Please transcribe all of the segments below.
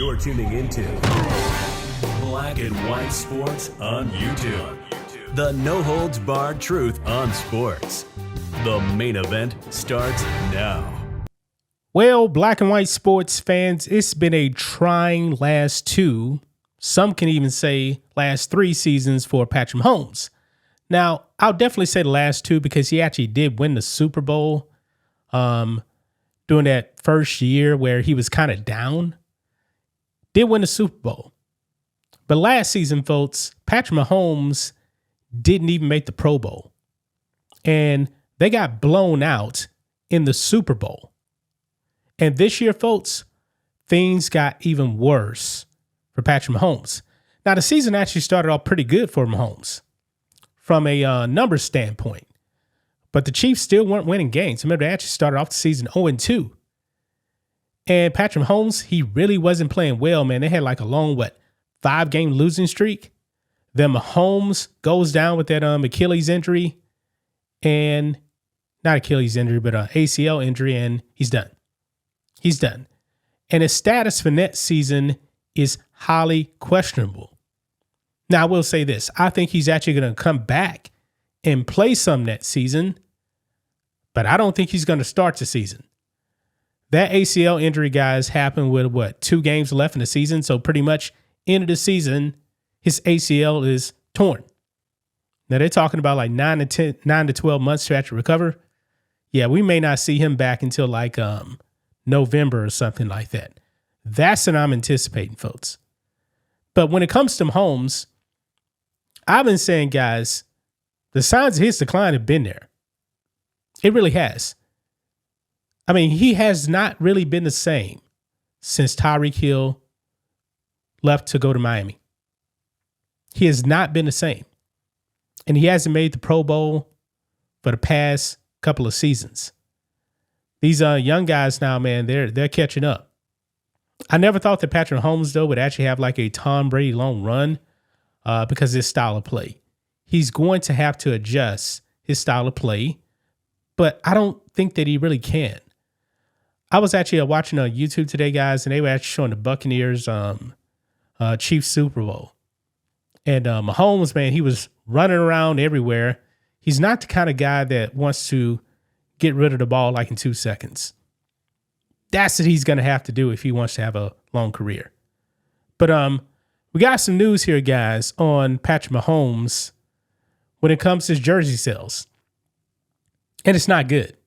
You're tuning into Black and White Sports on YouTube. The no-holds-barred truth on sports. The main event starts now. Well, Black and White Sports fans, it's been a trying last two, some can even say last three seasons for Patrick Mahomes. Now, I'll definitely say the last two because he actually did win the Super Bowl during that first year where he was kind of down. Did win the Super Bowl. But last season, folks, Patrick Mahomes didn't even make the Pro Bowl. And they got blown out in the Super Bowl. And this year, folks, things got even worse for Patrick Mahomes. Now, the season actually started off pretty good for Mahomes from a numbers standpoint. But the Chiefs still weren't winning games. Remember, they actually started off the season 0-2. And Patrick Mahomes, he really wasn't playing well, man. They had like a long, 5-game losing streak. Then Mahomes goes down with that Achilles injury. And not Achilles injury, but ACL injury, and he's done. He's done. And his status for next season is highly questionable. Now, I will say this. I think he's actually going to come back and play some next season, but I don't think he's going to start the season. That ACL injury, guys, happened with 2 games left in the season. So pretty much end of the season, his ACL is torn. Now they're talking about like 9 to 12 months to actually recover. Yeah, we may not see him back until like November or something like that. That's what I'm anticipating, folks. But when it comes to Mahomes, I've been saying, guys, the signs of his decline have been there. It really has. I mean, he has not really been the same since Tyreek Hill left to go to Miami. He has not been the same. And he hasn't made the Pro Bowl for the past couple of seasons. These young guys now, man, they're catching up. I never thought that Patrick Mahomes, though, would actually have like a Tom Brady long run because of his style of play. He's going to have to adjust his style of play, but I don't think that he really can. I was actually watching on YouTube today, guys, and they were actually showing the Buccaneers Chiefs Super Bowl. And Mahomes, man, he was running around everywhere. He's not the kind of guy that wants to get rid of the ball like in 2 seconds. That's what he's going to have to do if he wants to have a long career. But we got some news here, guys, on Patrick Mahomes when it comes to his jersey sales. And it's not good.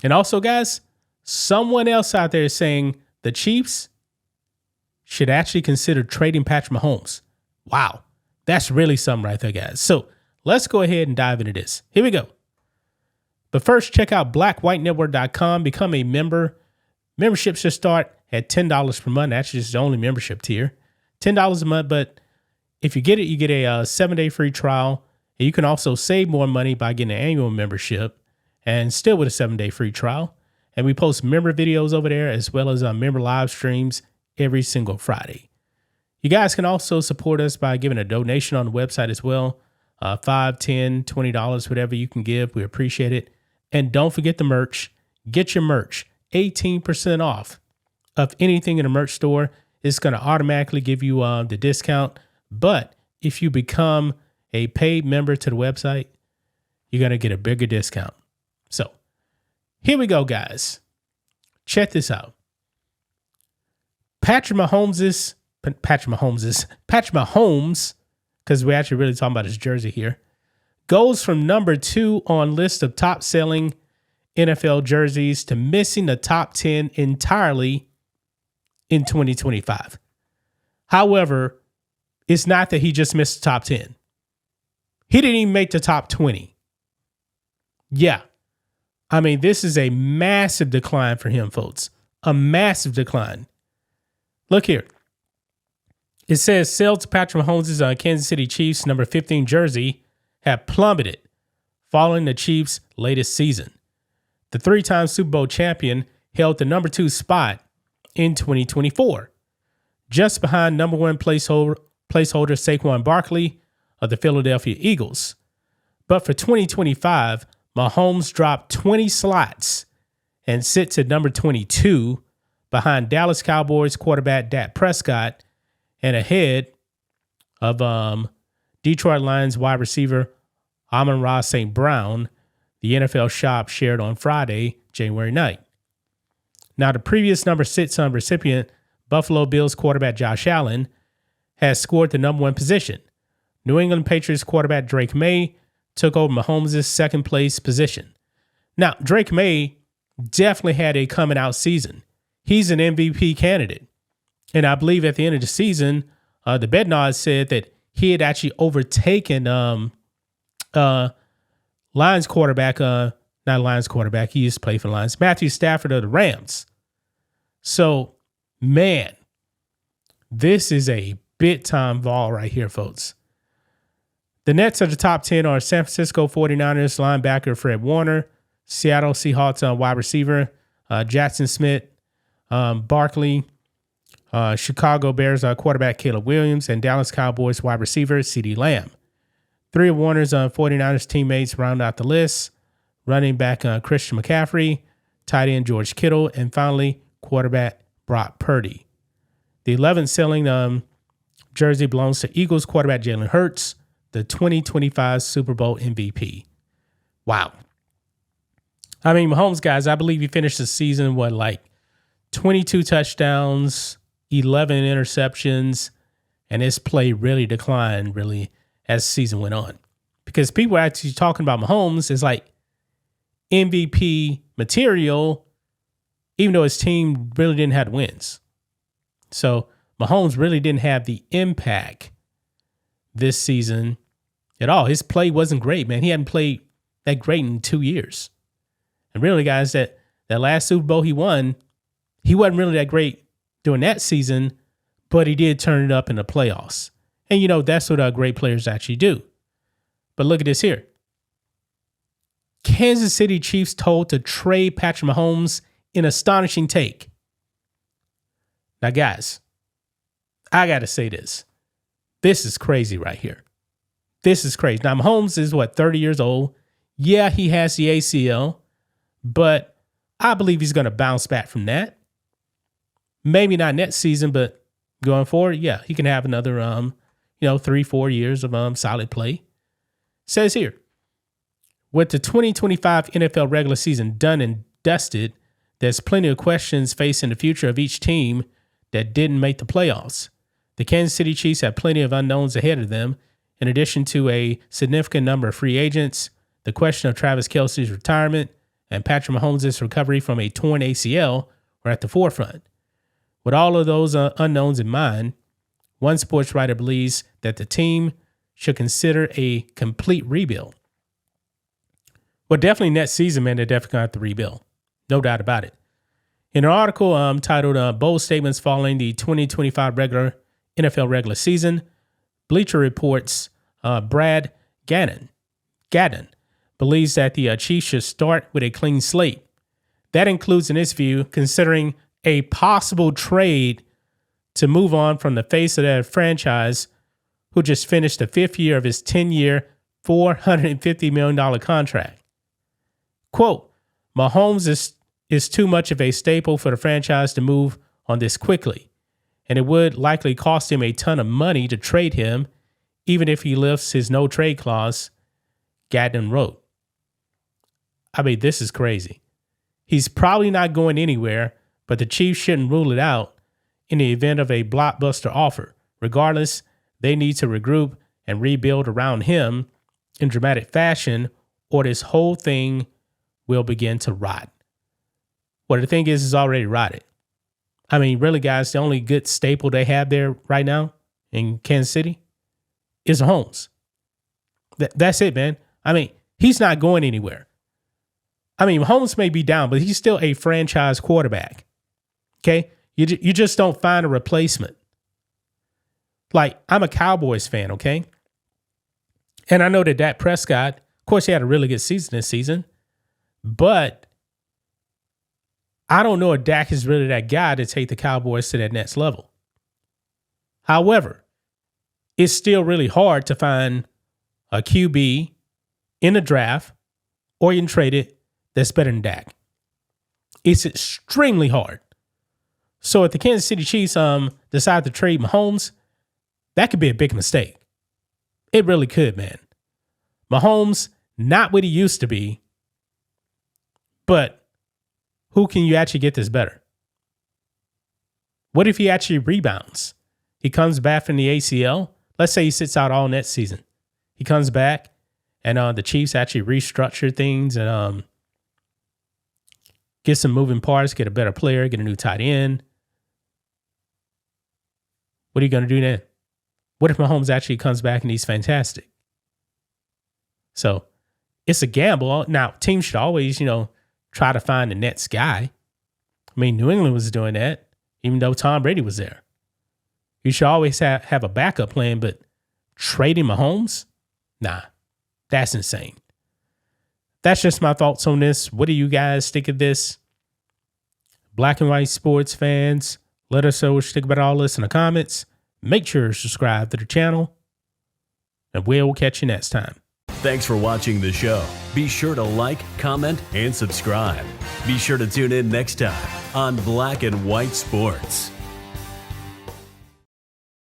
And also, guys, someone else out there is saying the Chiefs should actually consider trading Patrick Mahomes. Wow. That's really something right there, guys. So let's go ahead and dive into this. Here we go. But first, check out blackwhitenetwork.com. Become a member. Memberships should start at $10 per month. That's just the only membership tier. $10 a month. But if you get it, you get a 7-day free trial. And you can also save more money by getting an annual membership and still with a 7-day free trial. And we post member videos over there as well as member live streams every single Friday. You guys can also support us by giving a donation on the website as well. $5, $10, $20, whatever you can give. We appreciate it. And don't forget the merch. Get your merch. 18% off of anything in the merch store. It's going to automatically give you the discount. But if you become a paid member to the website, you're going to get a bigger discount. So here we go, guys. Check this out. Patrick Mahomes, because we're actually really talking about his jersey here, goes from number 2 on list of top selling NFL jerseys to missing the top 10 entirely in 2025. However, it's not that he just missed the top 10. He didn't even make the top 20. Yeah. I mean, this is a massive decline for him, folks. A massive decline. Look here. It says sales to Patrick Mahomes' Kansas City Chiefs number 15 jersey have plummeted following the Chiefs' latest season. The 3-time Super Bowl champion held the number 2 spot in 2024, just behind number 1 placeholder Saquon Barkley of the Philadelphia Eagles. But for 2025, Mahomes dropped 20 slots and sits at number 22 behind Dallas Cowboys quarterback Dak Prescott and ahead of Detroit Lions wide receiver Amon-Ra St. Brown, the NFL Shop shared on Friday, January 9th. Now, the previous number 6 recipient, Buffalo Bills quarterback Josh Allen, has scored the number 1 position. New England Patriots quarterback Drake May took over Mahomes' second place position. Now, Drake May definitely had a coming out season. He's an MVP candidate. And I believe at the end of the season, the Bednards said that he had actually overtaken Lions quarterback, not Lions quarterback, he used to play for the Lions, Matthew Stafford of the Rams. So, man, this is a big time ball right here, folks. The Nets of the top 10 are San Francisco 49ers linebacker Fred Warner, Seattle Seahawks wide receiver Jackson Smith, Barkley, Chicago Bears quarterback Caleb Williams, and Dallas Cowboys wide receiver CeeDee Lamb. 3 of Warner's 49ers teammates round out the list. Running back Christian McCaffrey, tight end George Kittle, and finally quarterback Brock Purdy. The 11th selling jersey belongs to Eagles quarterback Jalen Hurts, the 2025 Super Bowl MVP. Wow. I mean, Mahomes, guys, I believe he finished the season, 22 touchdowns, 11 interceptions, and his play really declined, as the season went on. Because people are actually talking about Mahomes as like MVP material, even though his team really didn't have wins. So Mahomes really didn't have the impact this season at all. His play wasn't great, man. He hadn't played that great in 2 years. And really, guys, that last Super Bowl he won, he wasn't really that great during that season, but he did turn it up in the playoffs. And, that's what great players actually do. But look at this here. Kansas City Chiefs told to trade Patrick Mahomes in astonishing take. Now, guys, I got to say this. This is crazy right here. This is crazy. Now, Mahomes is 30 years old. Yeah, he has the ACL, but I believe he's going to bounce back from that. Maybe not next season, but going forward, yeah, he can have another 3-4 years of solid play. Says here, with the 2025 NFL regular season done and dusted, there's plenty of questions facing the future of each team that didn't make the playoffs. The Kansas City Chiefs have plenty of unknowns ahead of them. In addition to a significant number of free agents, the question of Travis Kelce's retirement and Patrick Mahomes' recovery from a torn ACL are at the forefront. With all of those unknowns in mind, one sports writer believes that the team should consider a complete rebuild. Well, definitely next season, man, they're definitely going to have to rebuild. No doubt about it. In an article titled Bold Statements Following the 2025 NFL Regular Season, Bleacher Report's Brad Gannon believes that the Chiefs should start with a clean slate. That includes, in his view, considering a possible trade to move on from the face of that franchise who just finished the 5th year of his 10-year, $450 million contract. Quote, Mahomes is too much of a staple for the franchise to move on this quickly, and it would likely cost him a ton of money to trade him, even if he lifts his no-trade clause, Gadden wrote. I mean, this is crazy. He's probably not going anywhere, but the Chiefs shouldn't rule it out in the event of a blockbuster offer. Regardless, they need to regroup and rebuild around him in dramatic fashion, or this whole thing will begin to rot. Well, the thing is, it's already rotted. I mean, really, guys, the only good staple they have there right now in Kansas City is Mahomes. That's it, man. I mean, he's not going anywhere. I mean, Mahomes may be down, but he's still a franchise quarterback. Okay? You just don't find a replacement. Like, I'm a Cowboys fan, okay? And I know that Dak Prescott, of course, he had a really good season this season, but I don't know if Dak is really that guy to take the Cowboys to that next level. However, it's still really hard to find a QB in the draft or you can trade it that's better than Dak. It's extremely hard. So if the Kansas City Chiefs decide to trade Mahomes, that could be a big mistake. It really could, man. Mahomes, not what he used to be, but who can you actually get this better? What if he actually rebounds? He comes back from the ACL. Let's say he sits out all next season. He comes back and the Chiefs actually restructure things and get some moving parts, get a better player, get a new tight end. What are you going to do then? What if Mahomes actually comes back and he's fantastic? So it's a gamble. Now, teams should always, try to find the next guy. I mean, New England was doing that, even though Tom Brady was there. You should always have a backup plan, but trading Mahomes? Nah, that's insane. That's just my thoughts on this. What do you guys think of this? Black and white sports fans, let us know what you think about all this in the comments. Make sure to subscribe to the channel, and we'll catch you next time. Thanks for watching the show. Be sure to like, comment, and subscribe. Be sure to tune in next time on Black and White Sports.